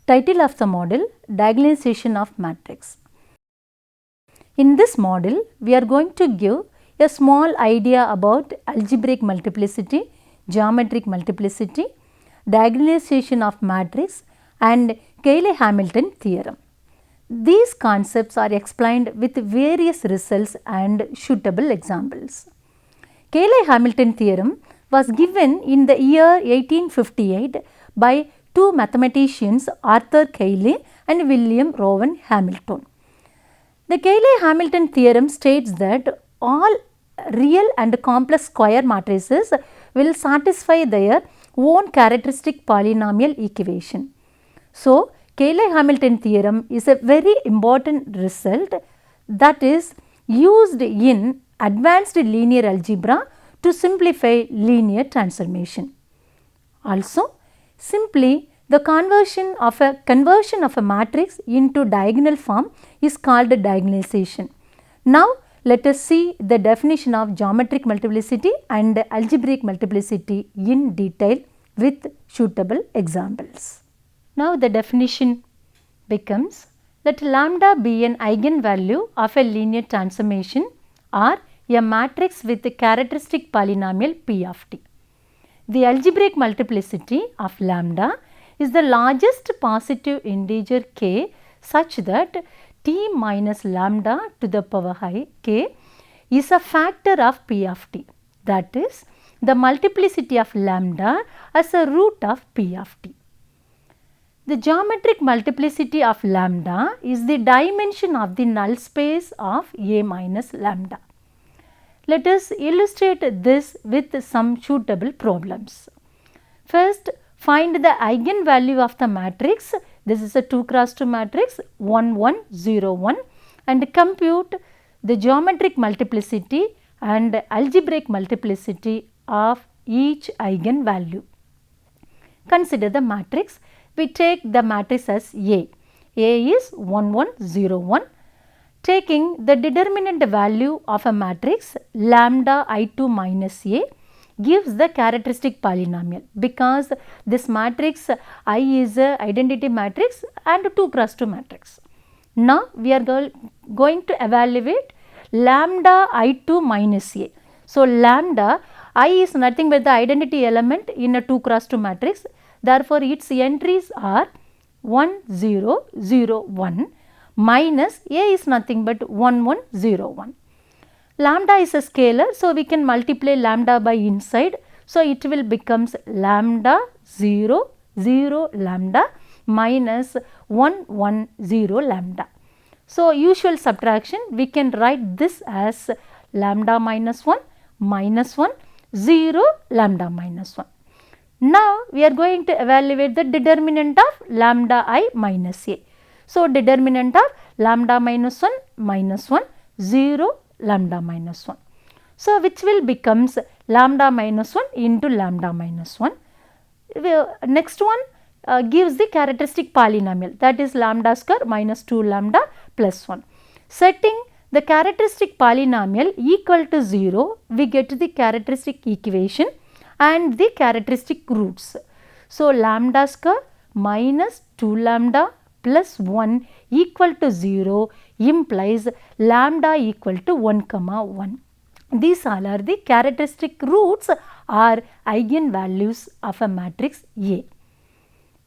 Title of the model: Diagonalization of Matrix. In this model, we are going to give a small idea about algebraic multiplicity, geometric multiplicity, diagonalization of matrix and Cayley-Hamilton theorem. These concepts are explained with various results and suitable examples. Cayley-Hamilton theorem was given in the year 1858 by two mathematicians, Arthur Cayley and William Rowan Hamilton. The Cayley-Hamilton theorem states that all real and complex square matrices will satisfy their own characteristic polynomial equation. So, Cayley-Hamilton theorem is a very important result that is used in advanced linear algebra to simplify linear transformation. Also, simply the conversion of a matrix into diagonal form is called diagonalization. Now, let us see the definition of geometric multiplicity and algebraic multiplicity in detail with suitable examples. Now, the definition becomes: let lambda be an eigenvalue of a linear transformation or a matrix with a characteristic polynomial p of t. The algebraic multiplicity of lambda is the largest positive integer k such that t minus lambda to the power I k is a factor of p of t, that is the multiplicity of lambda as a root of p of t. The geometric multiplicity of lambda is the dimension of the null space of A minus lambda. Let us illustrate this with some suitable problems. First, find the eigenvalue of the matrix. This is a 2 cross 2 matrix 1 1 0 1 and compute the geometric multiplicity and algebraic multiplicity of each eigenvalue. Consider the matrix. We take the matrix as A. A is 1 1 0 1. Taking the determinant value of a matrix lambda I2 minus A gives the characteristic polynomial, because this matrix I is a identity matrix and 2 cross 2 matrix. Now, we are going to evaluate lambda I2 minus A. So, lambda I is nothing but the identity element in a 2 cross 2 matrix. Therefore, its entries are 1 0 0 1 minus A is nothing but 1 1 0 1. Lambda is a scalar, so we can multiply lambda by inside. So, it will becomes lambda 0 0 lambda minus 1 1 0 lambda. So, usual subtraction, we can write this as lambda minus 1 minus 1 0 lambda minus 1. Now, we are going to evaluate the determinant of lambda I minus A. So, determinant of lambda minus 1 minus 1 0 lambda minus 1. So, which will becomes lambda minus 1 into lambda minus 1. Next one gives the characteristic polynomial, that is lambda square minus 2 lambda plus 1. Setting the characteristic polynomial equal to 0, we get the characteristic equation and the characteristic roots. So, lambda square minus 2 lambda plus 1 equal to 0 implies lambda equal to 1 comma 1. These all are the characteristic roots or eigenvalues of a matrix A.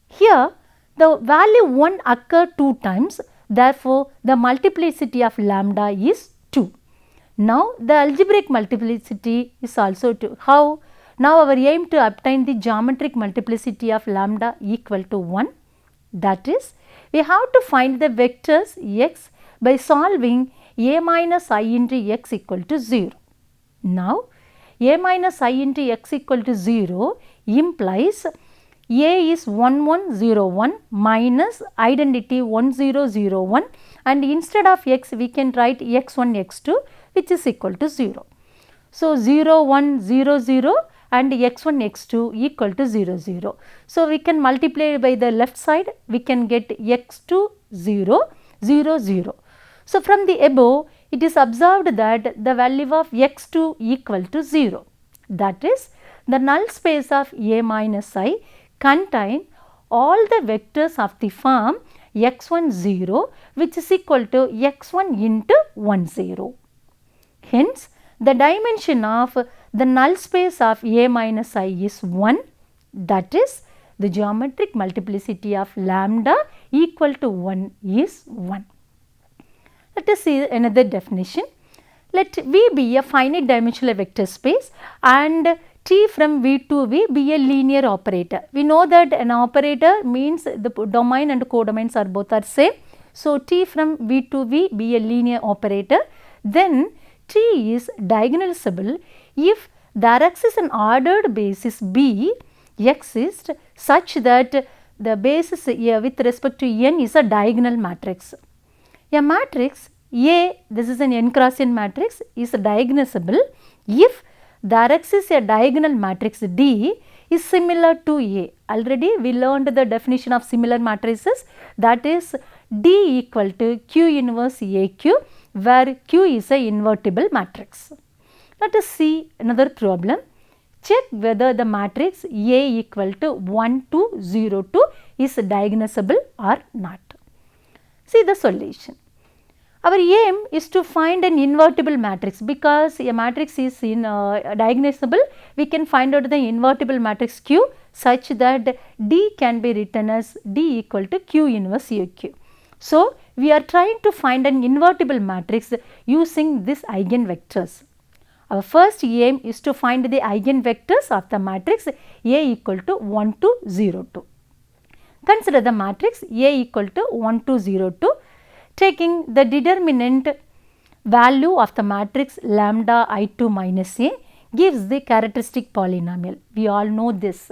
Here, the value 1 occurs 2 times, therefore, the multiplicity of lambda is 2. Now, the algebraic multiplicity is also 2. How? Now, our aim to obtain the geometric multiplicity of lambda equal to 1, that is, we have to find the vectors x by solving A minus I into x equal to 0. Now, A minus I into x equal to 0 implies A is 1 1 0 1 minus identity 1 0 0 1, and instead of x we can write x1 x2 which is equal to 0. So, 0 1 0 0 and x1 x2 equal to 0 0. So, we can multiply by the left side, we can get x2 0 0 0. So, from the above it is observed that the value of x2 equal to 0, that is the null space of A minus I contain all the vectors of the form x1 0, which is equal to x1 into 1 0. Hence, the dimension of the null space of A minus I is 1, that is, the geometric multiplicity of lambda equal to 1 is 1. Let us see another definition. Let V be a finite dimensional vector space and T from V to V be a linear operator. We know that an operator means the domain and codomains are both are same. So, T from V to V be a linear operator. Then T is diagonalizable if there exists an ordered basis B exists such that the basis A with respect to n is a diagonal matrix. A matrix A, this is an n cross n matrix, is diagonalizable if there exists a diagonal matrix D is similar to A. Already we learned the definition of similar matrices, that is D equal to Q inverse AQ, where Q is a invertible matrix. Let us see another problem. Check whether the matrix A equal to 1 2 0 2 is diagonalizable or not. See the solution. Our aim is to find an invertible matrix, because a matrix is diagonalizable. We can find out the invertible matrix Q such that D can be written as D equal to Q inverse AQ. So, we are trying to find an invertible matrix using these eigenvectors. Our first aim is to find the eigenvectors of the matrix A equal to 1 2 0 2. Consider the matrix A equal to 1 2 0 2. Taking the determinant value of the matrix lambda I2 minus A gives the characteristic polynomial. We all know this.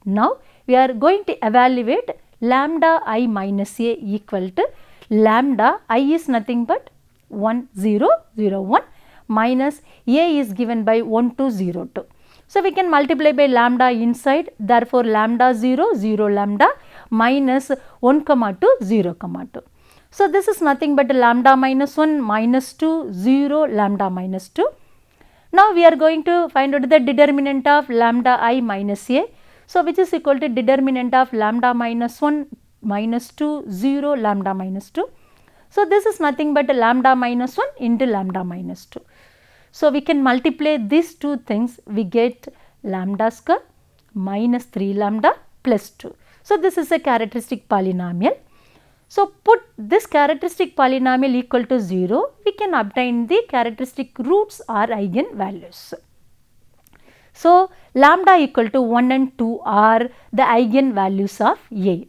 Now, we are going to evaluate lambda I minus A equal to lambda I is nothing but 1 0 0 1 minus A is given by 1 2 0 2. So, we can multiply by lambda inside, therefore, lambda 0 0 lambda minus 1 comma 2 0 comma 2. So, this is nothing but lambda minus 1 minus 2 0 lambda minus 2. Now, we are going to find out the determinant of lambda I minus A. So, which is equal to determinant of lambda minus 1 minus 2 0 lambda minus 2. So, this is nothing but lambda minus 1 into lambda minus 2. So, we can multiply these two things, we get lambda square minus 3 lambda plus 2. So, this is a characteristic polynomial. So, put this characteristic polynomial equal to 0, we can obtain the characteristic roots or eigenvalues. So, lambda equal to 1 and 2 are the eigenvalues of A.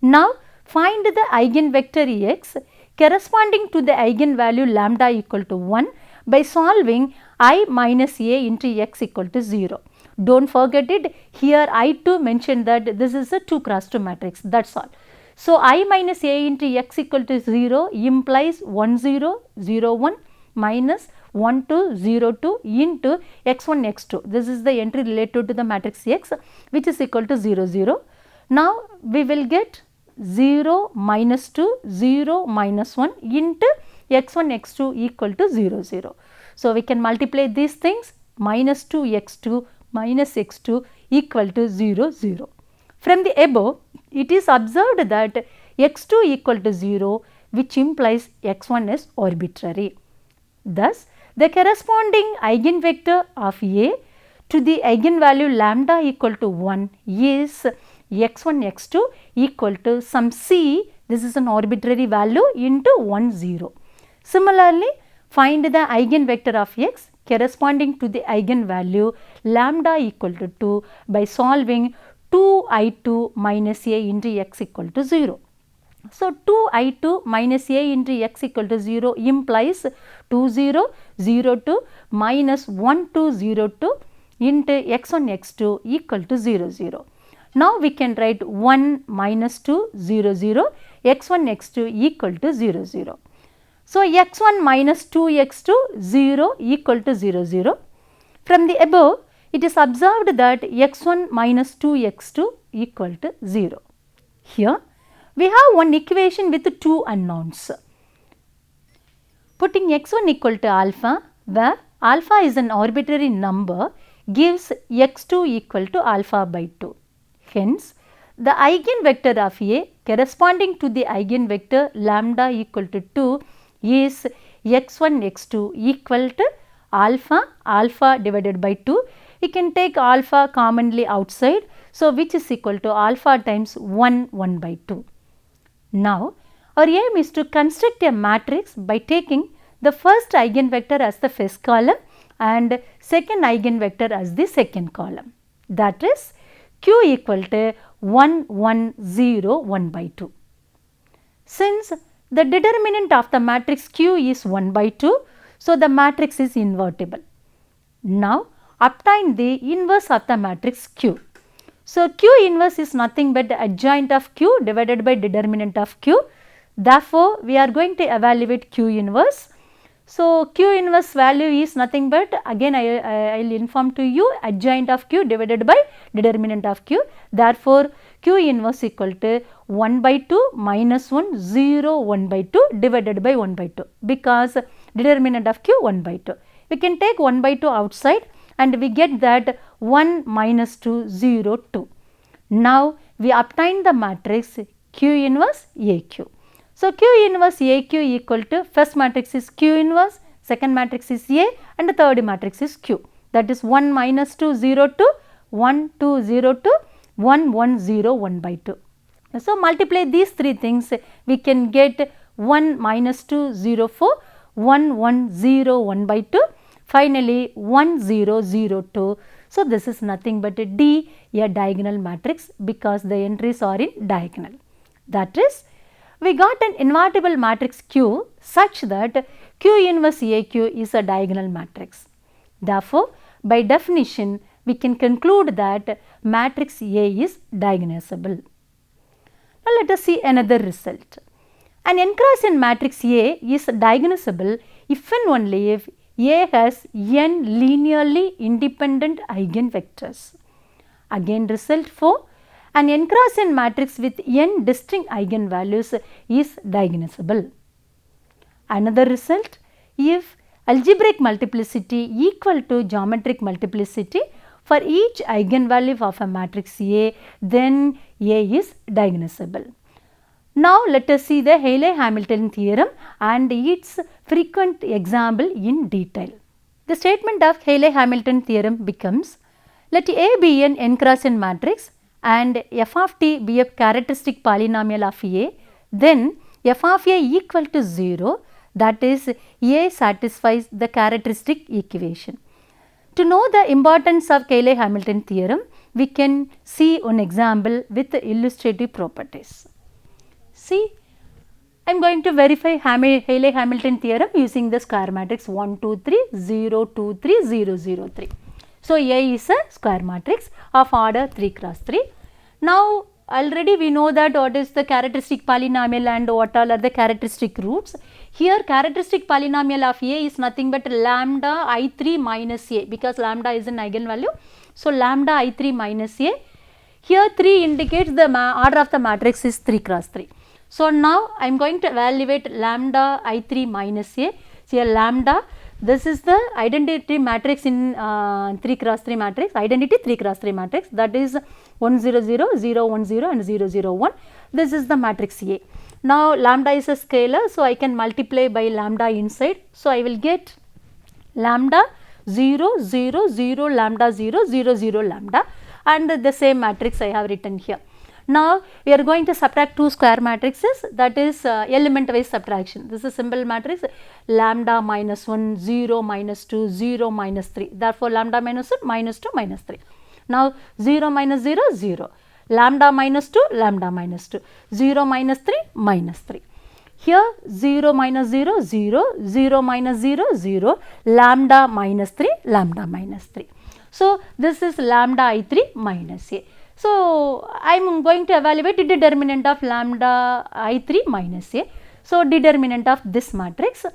Now, find the eigenvector x corresponding to the eigenvalue lambda equal to 1 by solving I minus A into x equal to 0. Do not forget it, here I2 mentioned that this is a 2 cross 2 matrix, that is all. So, I minus A into x equal to 0 implies 1 0 0 1 minus 1 2 0 2 into x1 x2. This is the entry related to the matrix X, which is equal to 0 0. Now, we will get 0 minus 2 0 minus 1 into x1 x2 equal to 0 0. So, we can multiply these things, minus 2 x2 minus x2 equal to 0 0. From the above, it is observed that x2 equal to 0, which implies x1 is arbitrary. Thus, the corresponding eigenvector of A to the eigenvalue lambda equal to 1 is x1 x2 equal to some c, this is an arbitrary value, into 1 0. Similarly, find the eigenvector of x corresponding to the eigenvalue lambda equal to 2 by solving 2I2 minus A into x equal to 0. So, 2I2 minus A into x equal to 0 implies 2 0 0 2 minus 1 2 0 2 into x1 x2 equal to 0 0. Now, we can write 1 minus 2 0 0 x1 x2 equal to 0 0. So, x1 minus 2 x2 0 equal to 0 0. From the above, it is observed that x1 minus 2 x2 equal to 0. Here, we have one equation with two unknowns. Putting x1 equal to alpha, where alpha is an arbitrary number, gives x2 equal to alpha by 2. Hence, the eigenvector of A corresponding to the eigenvector lambda equal to 2 is x1 x2 equal to alpha divided by 2. You can take alpha commonly outside, so which is equal to alpha times 1 by 2. Now, our aim is to construct a matrix by taking the first eigenvector as the first column and second eigenvector as the second column. That is Q equal to 1 1 0 1 by 2. Since the determinant of the matrix Q is 1 by 2, so the matrix is invertible. Now, obtain the inverse of the matrix Q. So, Q inverse is nothing but the adjoint of Q divided by determinant of Q. Therefore, we are going to evaluate Q inverse. So, Q inverse value is nothing but, again I will inform to you, adjoint of Q divided by determinant of Q. Therefore, Q inverse equal to 1 by 2 minus 1 0 1 by 2 divided by 1 by 2, because determinant of Q 1 by 2. We can take 1 by 2 outside and we get that 1 minus 2 0 2. Now, we obtain the matrix Q inverse AQ. So, Q inverse AQ equal to, first matrix is Q inverse, second matrix is A and the third matrix is Q. That is 1 minus 2 0 2, 1 2 0 2, 1 1 0 1 by 2. So, multiply these three things, we can get 1 minus 2 0 4, 1 1 0 1 by 2, finally 1 0 0 2. So, this is nothing but a D, a diagonal matrix, because the entries are in diagonal. That is, we got an invertible matrix Q such that Q inverse AQ is a diagonal matrix. Therefore, by definition, we can conclude that matrix A is diagonalizable. Now, let us see another result. An n-cross n matrix A is diagonalizable if and only if A has n linearly independent eigenvectors. Again, result 4. An n-cross n matrix with n distinct eigenvalues is diagonalizable. Another result, if algebraic multiplicity equal to geometric multiplicity for each eigenvalue of a matrix A, then A is diagonalizable. Now, let us see the Haley-Hamilton theorem and its frequent example in detail. The statement of Haley-Hamilton theorem becomes, let A be an n-cross n matrix and f of t be a characteristic polynomial of A, then f of A equal to 0, that is A satisfies the characteristic equation. To know the importance of Haley-Hamilton theorem, we can see one example with the illustrative properties. See, I am going to verify Haley-Hamilton theorem using the square matrix 1 2 3 0 2 3 0 0 3. So, A is a square matrix of order 3 cross 3. Now, already we know that what is the characteristic polynomial and what all are the characteristic roots. Here, characteristic polynomial of A is nothing but lambda I3 minus A, because lambda is an eigenvalue. So, lambda I3 minus A. Here 3 indicates the order of the matrix is 3 cross 3. So, now I am going to evaluate lambda I3 minus A. So, here lambda, this is the identity matrix in 3 cross 3 matrix, identity 3 cross 3 matrix, that is 1 0 0, 0 1 0 and 0 0 1. This is the matrix A. Now, lambda is a scalar, so I can multiply by lambda inside. So, I will get lambda 0 0 0 lambda 0 0 0 lambda, and the same matrix I have written here. Now, we are going to subtract two square matrices, that is element wise subtraction. This is simple matrix lambda minus 1 0 minus 2 0 minus 3. Therefore, lambda minus 1 minus 2 minus 3. Now, 0 minus 0 0, lambda minus 2 lambda minus 2, 0 minus 3 minus 3. Here 0 minus 0 0, 0 minus 0 0, lambda minus 3 lambda minus 3. So, this is lambda I3 minus A. So, I am going to evaluate the determinant of lambda I3 minus A. So, determinant of this matrix,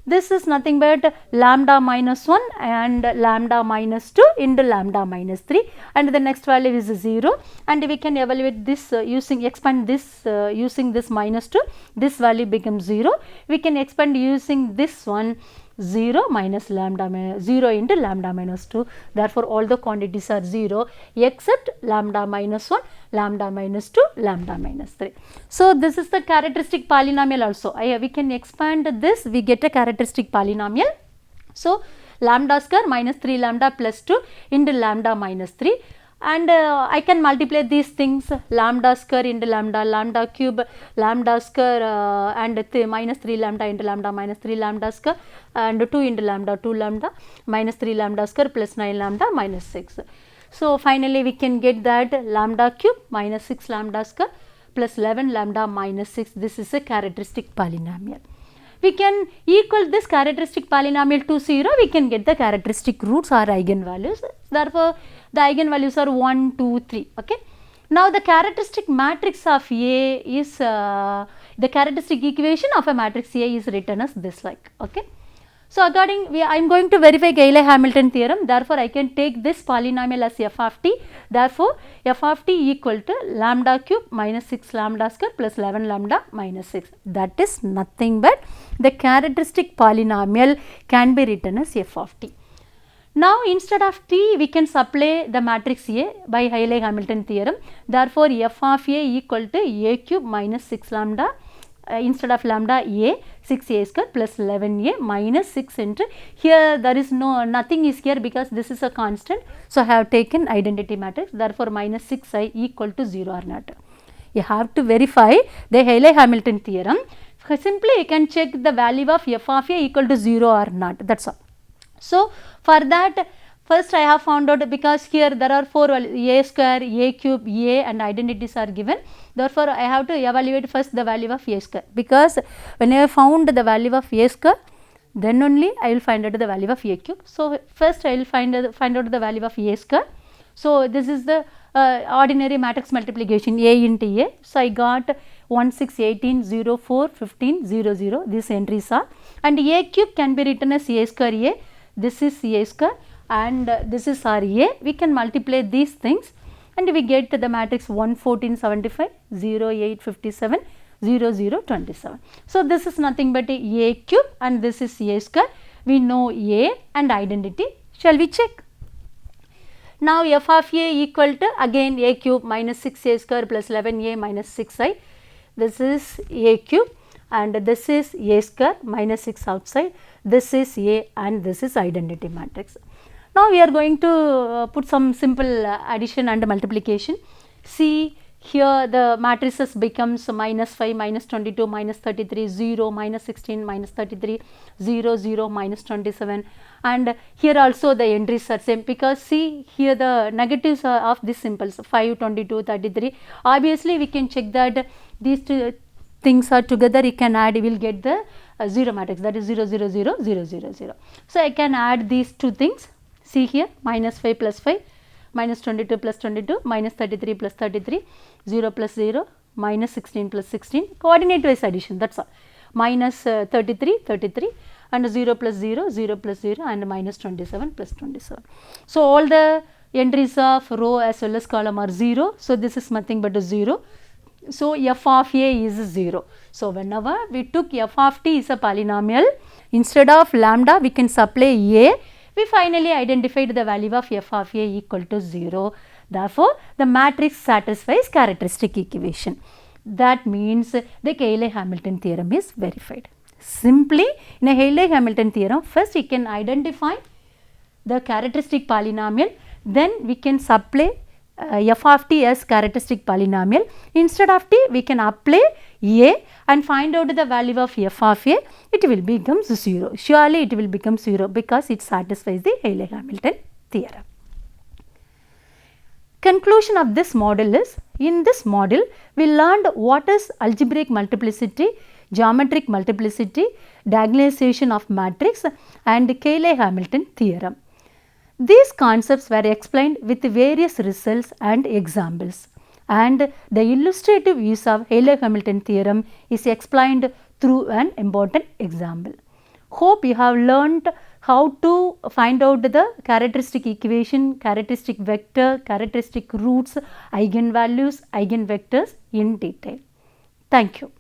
this is nothing but lambda minus 1 and lambda minus 2 into lambda minus 3, and the next value is 0, and we can evaluate this expand this using this minus 2, this value becomes 0. We can expand using this one, 0 minus lambda 0 into lambda minus 2. Therefore, all the quantities are 0 except lambda minus 1, lambda minus 2, lambda minus 3. So, this is the characteristic polynomial also. We can expand this, we get a characteristic polynomial. So, lambda square minus 3 lambda plus 2 into lambda minus 3. And I can multiply these things, lambda square into lambda, lambda cube, lambda square and minus 3 lambda into lambda minus 3 lambda square and 2 into lambda 2 lambda minus 3 lambda square plus 9 lambda minus 6. So, finally, we can get that lambda cube minus 6 lambda square plus 11 lambda minus 6. This is a characteristic polynomial. We can equal this characteristic polynomial to 0, we can get the characteristic roots or eigenvalues. Therefore, the eigenvalues are 1, 2, 3. Okay. Now, the characteristic matrix of A is, the characteristic equation of a matrix A is written as this like. Okay. So, I am going to verify Cayley-Hamilton theorem. Therefore, I can take this polynomial as f of t. Therefore, f of t equal to lambda cube minus 6 lambda square plus 11 lambda minus 6. That is nothing but the characteristic polynomial can be written as f of t. Now, instead of t, we can supply the matrix A by Cayley-Hamilton theorem. Therefore, f of A equal to a cube minus 6 lambda. Instead of lambda a 6a square plus 11a minus 6 into, here there is nothing is here because this is a constant. So, I have taken identity matrix, therefore, minus 6i equal to 0 or not. You have to verify the Cayley-Hamilton theorem. Simply you can check the value of f of a equal to 0 or not, that is all. So, for that, first I have found out, because here there are 4 a square, a cube, a and identities are given. Therefore, I have to evaluate first the value of a square, because when I have found the value of a square, then only I will find out the value of a cube. So, first I will find out the value of a square. So, this is the ordinary matrix multiplication a into a. So, I got 1, 6, 18, 0, 4, 15, 0, 0, these entries are, and a cube can be written as a square a, this is a square and this is our a. We can multiply these things and we get the matrix 1, 14, 75, 0, 8, 57, 0, 0, 27. So, this is nothing but a cube and this is a square. We know a and identity. Shall we check? Now, f of a equal to again a cube minus 6a square plus 11a minus 6i. This is a cube and this is a square minus 6 outside. This is a and this is identity matrix. Now, we are going to put some simple addition and multiplication. See, here the matrices becomes minus 5, minus 22, minus 33, 0, minus 16, minus 33, 0, 0, minus 27, and here also the entries are same, because see here the negatives are of these symbols 5, 22, 33. Obviously, we can check that these two things are together, you can add, you will get the 0 matrix, that is 0, 0, 0, 0, 0, 0. So, I can add these two things. See here minus 5 plus 5, minus 22 plus 22, minus 33 plus 33, 0 plus 0, minus 16 plus 16, coordinate wise addition, that is all. Minus 33, 33 and 0 plus 0, 0 plus 0 and minus 27 plus 27. So, all the entries of row as well as column are 0. So, this is nothing but a 0. So, f of a is 0. So, whenever we took f of t is a polynomial, instead of lambda we can supply a. We finally identified the value of f of a equal to 0. Therefore, the matrix satisfies characteristic equation. That means the Cayley-Hamilton theorem is verified. Simply, in a Cayley-Hamilton theorem, first we can identify the characteristic polynomial, then we can supply f of t as characteristic polynomial. Instead of t, we can apply a and find out the value of f of a, it will become 0. Surely it will become 0 because it satisfies the Cayley-Hamilton theorem. Conclusion of this model is, in this model we learned what is algebraic multiplicity, geometric multiplicity, diagonalization of matrix and Cayley-Hamilton theorem. These concepts were explained with various results and examples, and the illustrative use of Cayley-Hamilton theorem is explained through an important example. Hope you have learnt how to find out the characteristic equation, characteristic vector, characteristic roots, eigenvalues, eigenvectors in detail. Thank you.